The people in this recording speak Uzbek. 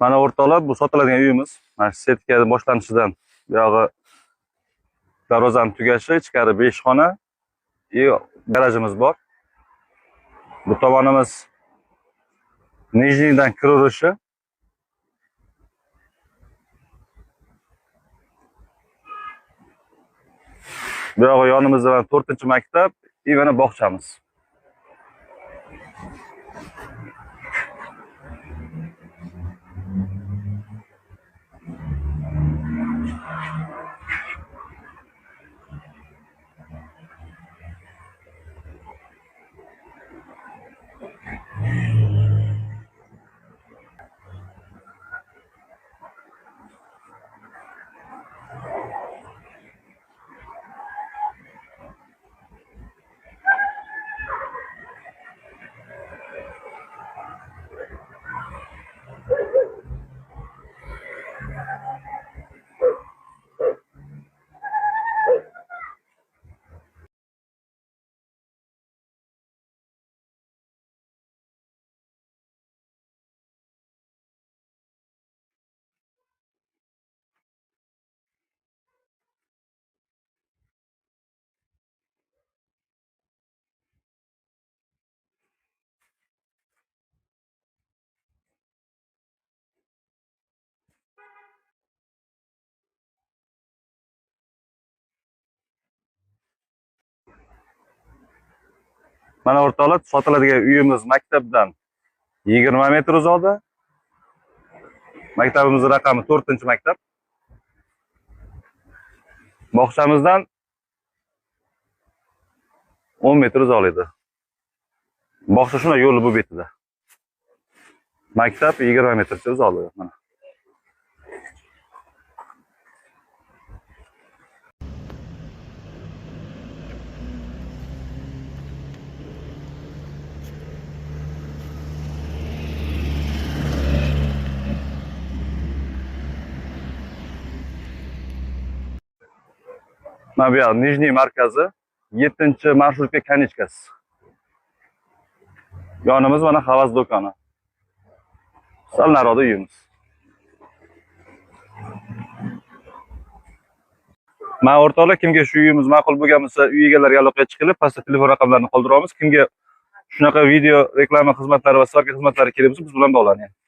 Mana o'rtoqlar, bu sotiladigan uyimiz. Mana setka boshlanishidan buyog'i darvozani tugashi, ichkari 5 xona, garajimiz bor. Bu tomonimiz Nijniydan kiraverishi. Buyog'i yonimizda 4-maktab, mana bog'chamiz. Mana o'rtoqlar, sotiladigan uyimiz maktabdan 20 metr uzoqda. Maktabimizning raqami 4-maktab. Bog'chamizdan 10 metr uzoqlikda. Bog'cha shuna yo'li bu betida. Maktab 20 metrcha uzoqlikda mana. Mana bu yer Nijniy markazi, 7-marshrutga kanichkasi. Yonimiz mana havas do'koni. Sal narida uyimiz. Mana o'rtoqlar, kimga shu uyimiz ma'qul bo'lgan bo'lsa, uy egalariga aloqaga chiqib, pastda telefon raqamlarini qoldiramiz. Kimga shunaqa video reklama xizmatlari va savdo xizmatlari kerak bo'lsa, biz bilan bog'laning.